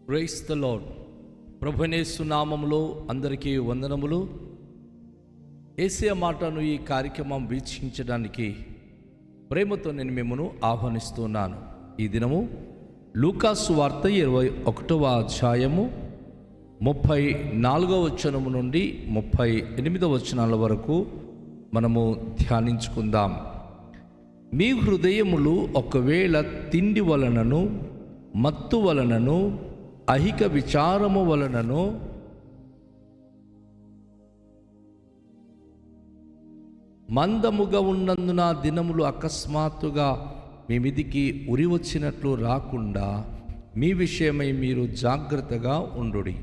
Praise the lord. ప్రభునేసు నామములో అందరికీ వందనములు. యేసయ్య మాటను ఈ కార్యక్రమం వీక్షించడానికి ప్రేమతో నేను మిమ్మను ఆహ్వానిస్తున్నాను. ఈ దినము లూకాసు వార్త 21వ అధ్యాయము 34వ వచనము నుండి 38వ వచనాల వరకు మనము ధ్యానించుకుందాం. మీ హృదయములు ఒకవేళ తిండి వలనను, మత్తు వలనను, అహిక విచారము వలనను, మందముగా ఉన్నందున దినములు అకస్మాత్తుగా మీ మీదికి ఉరి వచ్చినట్లు రాకుండా మీ విషయమై మీరు జాగ్రత్తగా ఉండుడి.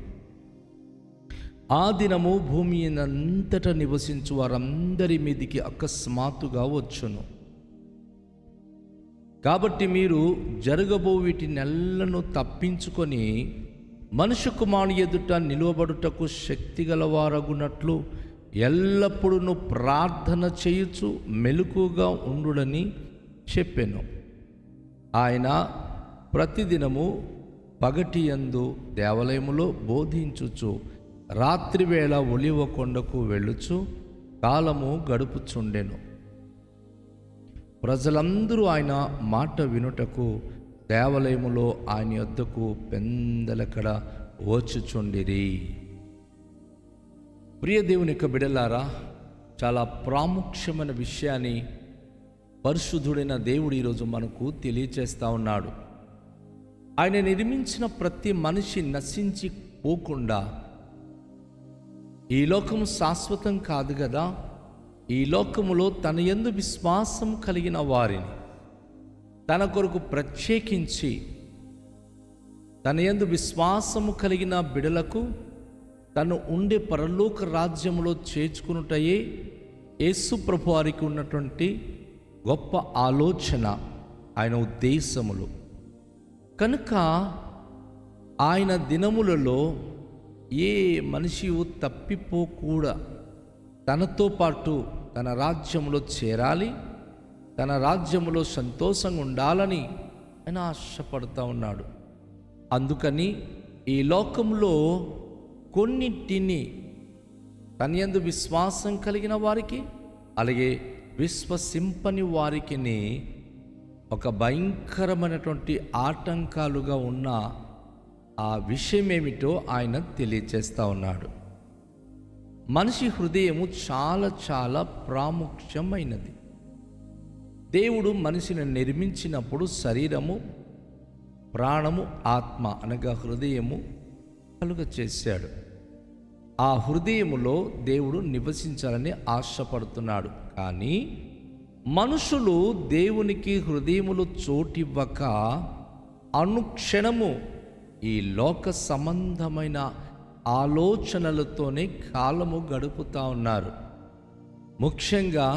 ఆ దినము భూమి అంతటా నివసించు వారందరి మీదికి అకస్మాత్తుగా వచ్చును. కాబట్టి మీరు జరగబో వీటినెల్లను తప్పించుకొని మనుష్య కుమారుని ఎదుట నిలువబడుటకు శక్తిగలవారగునట్లు ఎల్లప్పుడూ ప్రార్థన చేయుచు మెలకుగా ఉండుడని చెప్పెను. ఆయన ప్రతిదినము పగటియందు దేవాలయములో బోధించుచు రాత్రివేళ ఒలివ కొండకు వెళ్ళుచు కాలము గడుపుచుండెను. ప్రజలందరూ ఆయన మాట వినుటకు దేవాలయములో ఆయన యొద్దకు పెందలకడ వచ్చుచుండిరి. ప్రియ దేవుని యొక్క బిడ్డలారా, చాలా ప్రాముఖ్యమైన విషయాన్ని పరిశుద్ధుడైన దేవుడు ఈరోజు మనకు తెలియచేస్తూ ఉన్నాడు. ఆయన నిర్మించిన ప్రతి మనిషి నశించి పోకుండా, ఈ లోకం శాశ్వతం కాదు కదా, ఈ లోకములో తన యందు విశ్వాసం కలిగిన వారిని తన కొరకు ప్రత్యేకించి తన యందు విశ్వాసము కలిగిన బిడలకు తను ఉండే పరలోక రాజ్యములో చేర్చుకున్నటయే యేసు ప్రభు వారికి ఉన్నటువంటి గొప్ప ఆలోచన, ఆయన ఉద్దేశములు. కనుక ఆయన దినములలో ఏ మనిషి తప్పిపోకూడా తనతో పాటు తన రాజ్యంలో చేరాలి, తన రాజ్యంలో సంతోషంగా ఉండాలని ఆయన ఆశపడుతూ ఉన్నాడు. అందుకని ఈ లోకంలో కొన్నిటిని తన యందు విశ్వాసం కలిగిన వారికి, అలాగే విశ్వసింపని వారికి ఒక భయంకరమైనటువంటి ఆటంకాలుగా ఉన్న ఆ విషయం ఏమిటో ఆయన తెలియచేస్తూ ఉన్నాడు. మనిషి హృదయము చాలా చాలా ప్రాముఖ్యమైనది. దేవుడు మనిషిని నిర్మించినప్పుడు శరీరము, ప్రాణము, ఆత్మ అనగా హృదయము కలుగ చేశాడు. ఆ హృదయములో దేవుడు నివసించాలని ఆశపడుతున్నాడు. కానీ మనుషులు దేవునికి హృదయములో చోటివ్వక అనుక్షణము ఈ లోక సంబంధమైన ఆలోచనలతోనే కాలము గడుపుతూ ఉన్నారు. ముఖ్యంగా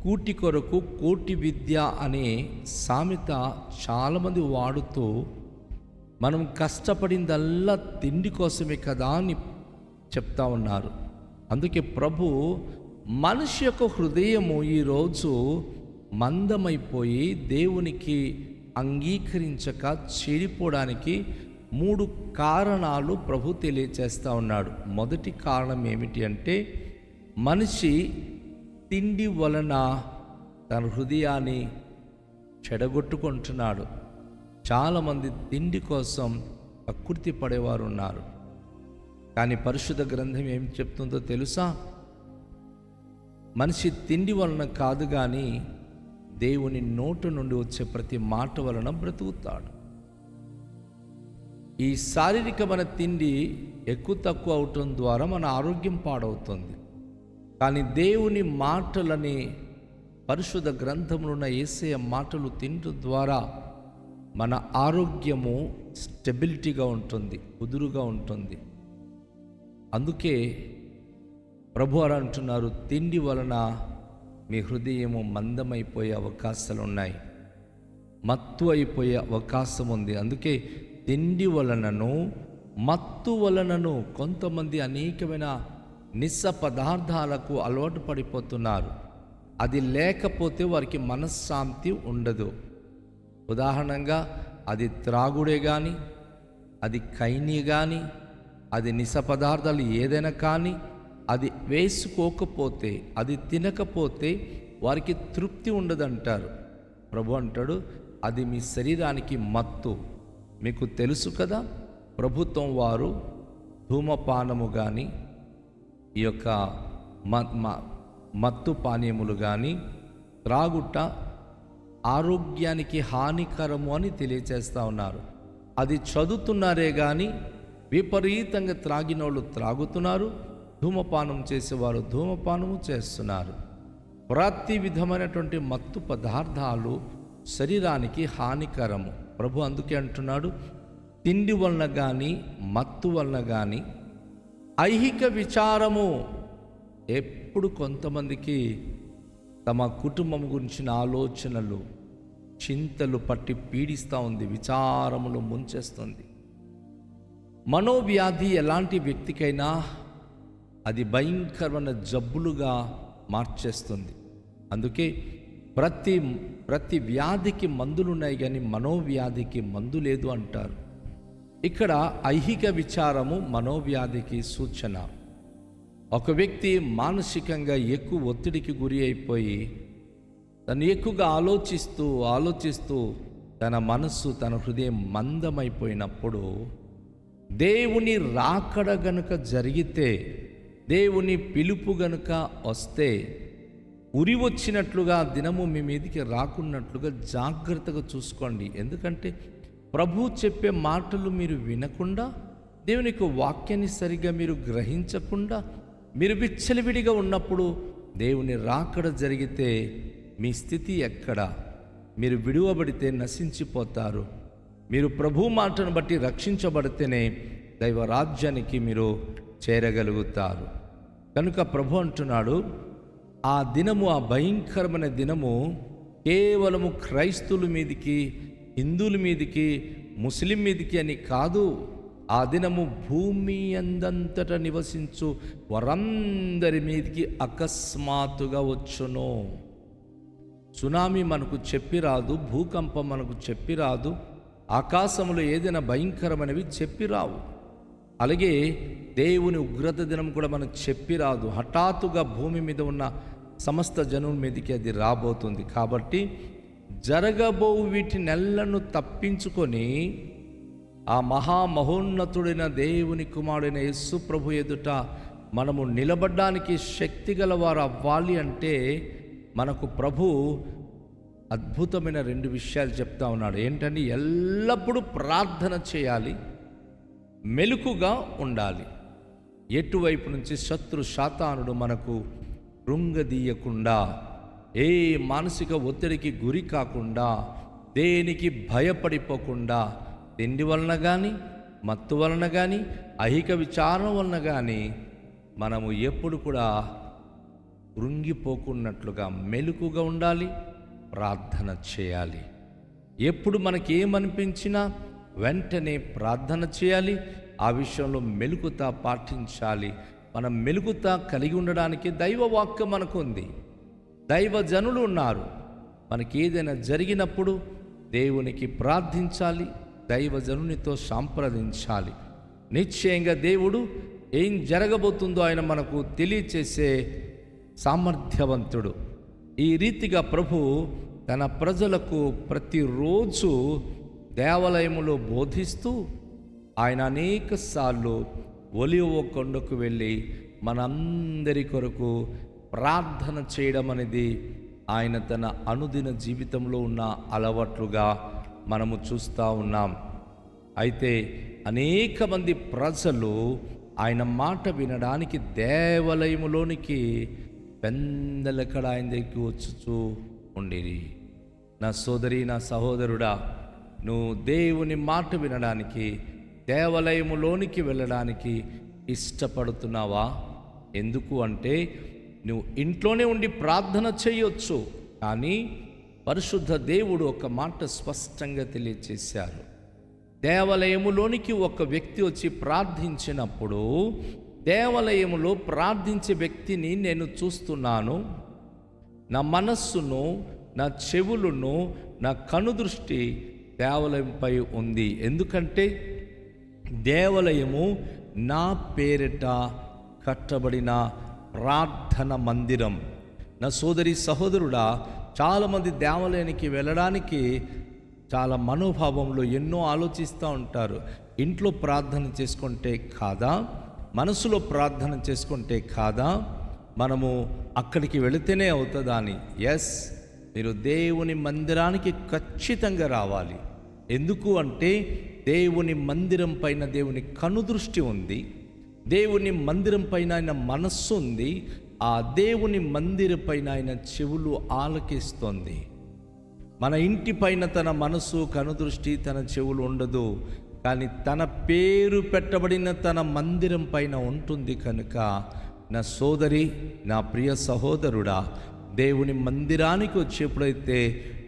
కూటి కొరకు కోటి విద్య అనే సామెత చాలామంది వాడుతూ, మనం కష్టపడిందల్లా తిండి కోసమే కదా అని చెప్తా ఉన్నారు. అందుకే ప్రభు మనిషి యొక్క హృదయము ఈరోజు మందమైపోయి దేవునికి అంగీకరించక చెడిపోవడానికి 3 కారణాలు ప్రభు తెలియచేస్తూ ఉన్నాడు. మొదటి కారణం ఏమిటి అంటే, మనిషి తిండి వలన తన హృదయాన్ని చెడగొట్టుకుంటున్నాడు. చాలామంది తిండి కోసం కక్కుర్తి పడేవారు ఉన్నారు. కానీ పరిశుద్ధ గ్రంథం ఏం చెప్తుందో తెలుసా? మనిషి తిండి వలన కాదు కానీ దేవుని నోటు నుండి వచ్చే ప్రతి మాట వలన బ్రతుకుతాడు. ఈ శారీరకమైన తిండి ఎక్కువ తక్కువ అవటం ద్వారా మన ఆరోగ్యం పాడవుతుంది. కానీ దేవుని మాటలని, పరిశుద్ధ గ్రంథంలో ఉన్న యేసయ్య మాటలు తినడం ద్వారా మన ఆరోగ్యము స్టెబిలిటీగా ఉంటుంది, కుదురుగా ఉంటుంది. అందుకే ప్రభువారు అంటున్నారు, తిండి వలన మీ హృదయము మందమైపోయే అవకాశాలు ఉన్నాయి, మత్తు అయిపోయే అవకాశం ఉంది. అందుకే తిండి వలనను, మత్తు వలనను కొంతమంది అనేకమైన నిస్స పదార్థాలకు అలవాటు పడిపోతున్నారు. అది లేకపోతే వారికి మనశ్శాంతి ఉండదు. ఉదాహరణంగా అది త్రాగుడే కానీ, అది కైని కానీ, అది నిశ పదార్థాలు ఏదైనా కానీ అది వేసుకోకపోతే, అది తినకపోతే వారికి తృప్తి ఉండదంటారు. ప్రభు అంటాడు, అది మీ శరీరానికి మత్తు. మీకు తెలుసు కదా, ప్రభుత్వం వారు ధూమపానము కానీ, ఈ యొక్క మత్తు పానీయములు కానీ త్రాగుట ఆరోగ్యానికి హానికరము అని తెలియచేస్తూ ఉన్నారు. అది చదువుతున్నారే కానీ విపరీతంగా త్రాగినోళ్ళు త్రాగుతున్నారు, ధూమపానం చేసేవారు ధూమపానము చేస్తున్నారు. ప్రతి విధమైనటువంటి మత్తు పదార్థాలు శరీరానికి హానికరము. ప్రభు అందుకే అంటున్నాడు, తిండి వలన కానీ మత్తు వలన కానీ ఐహిక విచారము. ఎప్పుడు కొంతమందికి తమ కుటుంబం గురించిన ఆలోచనలు, చింతలు పట్టి పీడిస్తూ ఉంది, విచారములు ముంచేస్తుంది. మనోవ్యాధి ఎలాంటి వ్యక్తికైనా అది భయంకరమైన జబ్బులుగా మార్చేస్తుంది. అందుకే ప్రతి వ్యాధికి మందులు ఉన్నాయి కానీ మనోవ్యాధికి మందు లేదు అంటారు. ఇక్కడ ఐహిక విచారము మనోవ్యాధికి సూచన. ఒక వ్యక్తి మానసికంగా ఎక్కువ ఒత్తిడికి గురి అయిపోయి తను ఎక్కువగా ఆలోచిస్తూ తన మనస్సు, తన హృదయం మందమైపోయినప్పుడు, దేవుని రాకడ గనుక జరిగితే, దేవుని పిలుపు గనుక వస్తే, ఉరి వచ్చినట్లుగా దినము మీ మీదికి రాకున్నట్లుగా జాగ్రత్తగా చూసుకోండి. ఎందుకంటే ప్రభు చెప్పే మాటలు మీరు వినకుండా, దేవుని యొక్క వాక్యాన్ని సరిగ్గా మీరు గ్రహించకుండా, మీరు విచ్చలవిడిగా ఉన్నప్పుడు దేవుని రాకడ జరిగితే మీ స్థితి ఎక్కడ? మీరు విడువబడితే నశించిపోతారు. మీరు ప్రభు మాటను బట్టి రక్షించబడితేనే దైవరాజ్యానికి మీరు చేరగలుగుతారు. కనుక ప్రభు అంటున్నాడు, ఆ దినము, ఆ భయంకరమైన దినము కేవలము క్రైస్తువుల మీదికి, హిందువుల మీదికి, ముస్లిం మీదికి అని కాదు. ఆ దినము భూమి అందంతట నివసించు వారందరి మీదికి అకస్మాత్తుగా వచ్చును. సునామీ మనకు చెప్పి రాదు, భూకంపం మనకు చెప్పి రాదు, ఆకాశంలో ఏదైనా భయంకరమైనవి చెప్పి రావు. అలాగే దేవుని ఉగ్రత దినం కూడా మనకు చెప్పి రాదు. హఠాత్తుగా భూమి మీద ఉన్న సమస్త జనుల మీదకి అది రాబోతుంది. కాబట్టి జరగబో వీటి నెలను తప్పించుకొని ఆ మహామహోన్నతుడైన దేవుని కుమారుడైన యేసు ప్రభు ఎదుట మనము నిలబడడానికి శక్తి గలవారు అవ్వాలి అంటే మనకు ప్రభు అద్భుతమైన 2 విషయాలు చెప్తా ఉన్నాడు. ఏంటంటే, ఎల్లప్పుడూ ప్రార్థన చేయాలి, మెలకుగా ఉండాలి. ఎటువైపు నుంచి శత్రు శాతానుడు మనకు కృంగదీయకుండా, ఏ మానసిక ఒత్తిడికి గురి కాకుండా, దేనికి భయపడిపోకుండా, తిండి వలన కానీ, మత్తు వలన కానీ, ఐహిక విచారం వలన కానీ మనము ఎప్పుడు కూడా కృంగిపోకున్నట్లుగా మెలకుగా ఉండాలి, ప్రార్థన చేయాలి. ఎప్పుడు మనకి ఏమనిపించినా వెంటనే ప్రార్థన చేయాలి. ఆ విషయంలో మెలకుత పాటించాలి. మనం మెలకుత కలిగి ఉండడానికి దైవ వాక్యం మనకు ఉంది, దైవజనులు ఉన్నారు. మనకి ఏదైనా జరిగినప్పుడు దేవునికి ప్రార్థించాలి, దైవజనునితో సంప్రదించాలి. నిశ్చయంగా దేవుడు ఏం జరగబోతుందో ఆయన మనకు తెలియచేసే సామర్థ్యవంతుడు. ఈ రీతిగా ప్రభు తన ప్రజలకు ప్రతిరోజు దేవాలయములో బోధిస్తూ ఆయన అనేక సార్లు ఒలివ కొండకు వెళ్ళి మనందరి కొరకు ప్రార్థన చేయడం అనేది ఆయన తన అనుదిన జీవితంలో ఉన్న అలవాట్లుగా మనము చూస్తూ ఉన్నాం. అయితే అనేక మంది ప్రజలు ఆయన మాట వినడానికి దేవాలయములోనికి పెందలకడ ఆయన దగ్గరికి వచ్చుచూ ఉండేది. నా సోదరి, నా సహోదరుడా, నువ్వు దేవుని మాట వినడానికి దేవాలయములోనికి వెళ్ళడానికి ఇష్టపడుతున్నావా? ఎందుకు అంటే, నువ్వు ఇంట్లోనే ఉండి ప్రార్థన చేయొచ్చు, కానీ పరిశుద్ధ దేవుడు ఒక మాట స్పష్టంగా తెలియచేశారు. దేవాలయములోనికి ఒక వ్యక్తి వచ్చి ప్రార్థించినప్పుడు, దేవాలయములో ప్రార్థించే వ్యక్తిని నేను చూస్తున్నాను. నా మనస్సును, నా చెవులను, నా కనుదృష్టి దేవాలయంపై ఉంది. ఎందుకంటే దేవాలయము నా పేరిట కట్టబడిన ప్రార్థన మందిరం. నా సోదరి సహోదరుడా, చాలామంది దేవాలయానికి వెళ్ళడానికి చాలా మనోభావంలో ఎన్నో ఆలోచిస్తూ ఉంటారు. ఇంట్లో ప్రార్థన చేసుకుంటే కాదా, మనసులో ప్రార్థన చేసుకుంటే కాదా, మనము అక్కడికి వెళితేనే అవుతుందా అని. ఎస్, మీరు దేవుని మందిరానికి ఖచ్చితంగా రావాలి. ఎందుకు అంటే దేవుని మందిరం పైన దేవుని కనుదృష్టి ఉంది, దేవుని మందిరం పైన ఆయన మనస్సు ఉంది, ఆ దేవుని మందిరం పైన ఆయన చెవులు ఆలకిస్తోంది. మన ఇంటి పైన తన మనసు, కనుదృష్టి, తన చెవులు ఉండదు, కానీ తన పేరు పెట్టబడిన తన మందిరం పైన ఉంటుంది. కనుక నా సోదరి, నా ప్రియ సహోదరుడా, దేవుని మందిరానికి వచ్చేప్పుడైతే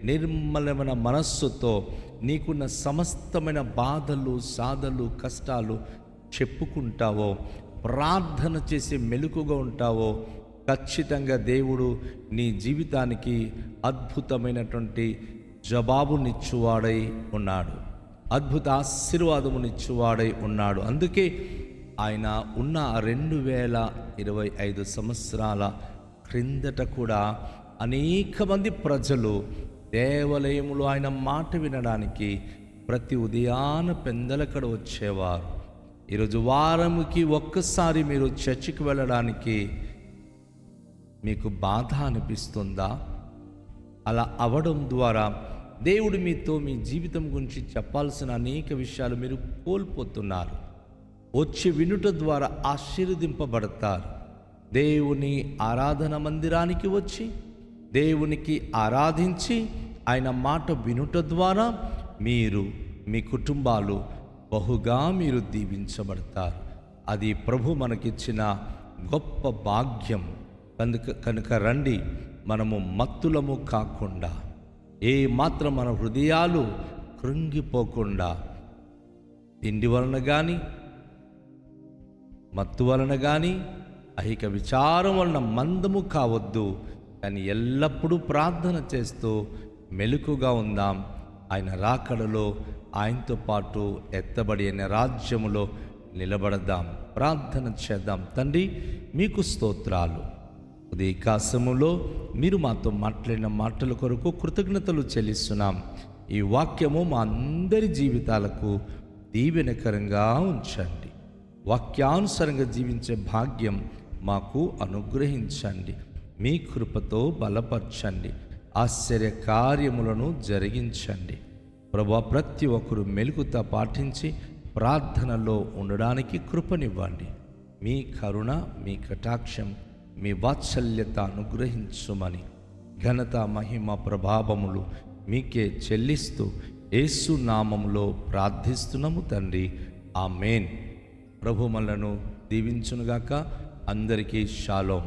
నిర్మలమైన మనస్సుతో నీకున్న సమస్తమైన బాధలు, సాధలు, కష్టాలు చెప్పుకుంటావో, ప్రార్థన చేసి మెలకుగా ఉంటావో, ఖచ్చితంగా దేవుడు నీ జీవితానికి అద్భుతమైనటువంటి జవాబునిచ్చువాడై ఉన్నాడు, అద్భుత ఆశీర్వాదమునిచ్చువాడై ఉన్నాడు. అందుకే ఆయన ఉన్న 2025 సంవత్సరాల క్రిందట కూడా అనేక మంది ప్రజలు దేవాలయంలో ఆయన మాట వినడానికి ప్రతి ఉదయాన పెందలకడ వచ్చేవారు. ఈరోజు వారముకి ఒక్కసారి మీరు చర్చికి వెళ్ళడానికి మీకు బాధ అనిపిస్తుందా? అలా అవడం ద్వారా దేవుడు మీతో మీ జీవితం గురించి చెప్పాల్సిన అనేక విషయాలు మీరు కోల్పోతున్నారు. వచ్చి వినుట ద్వారా ఆశీర్వదింపబడతారు. దేవుని ఆరాధన మందిరానికి వచ్చి దేవునికి ఆరాధించి ఆయన మాట వినుట ద్వారా మీరు, మీ కుటుంబాలు బహుగా మీరు దీవించబడతారు. అది ప్రభు మనకిచ్చిన గొప్ప భాగ్యం. కనుక రండి, మనము మత్తులము కాకుండా, ఏ మాత్రం మన హృదయాలు కృంగిపోకుండా, తిండి వలన కానీ, మత్తు వలన కానీ, ఐహిక విచారం వలన మందము కావద్దు, కానీ ఎల్లప్పుడూ ప్రార్థన చేస్తూ మెలకుగా ఉందాం. ఆయన రాకడలో ఆయనతో పాటు ఎత్తబడి ఆయన రాజ్యములో నిలబడదాం. ప్రార్థన చేద్దాం. తండ్రి, మీకు స్తోత్రాలు. ఉదయకాశములో మీరు మాతో మాట్లాడిన మాటల కొరకు కృతజ్ఞతలు చెల్లిస్తున్నాం. ఈ వాక్యము మా అందరి జీవితాలకు దీవెనకరంగా ఉంచండి. వాక్యానుసారంగా జీవించే భాగ్యం మాకు అనుగ్రహించండి. మీ కృపతో బలపరచండి. ఆశ్చర్య కార్యములను జరిగించండి. ప్రభువా, ప్రతి ఒక్కరు మెలకుత పాటించి ప్రార్థనలో ఉండడానికి కృపనివ్వండి. మీ కరుణ, మీ కటాక్షం, మీ వాత్సల్యత అనుగ్రహించుమని ఘనత, మహిమ, ప్రభావములు మీకే చెల్లిస్తూ యేసు నామములో ప్రార్థిస్తున్నాము తండ్రి. ఆమేన్. ప్రభు మనలను దీవించునుగాక. అందరికీ షాలోం.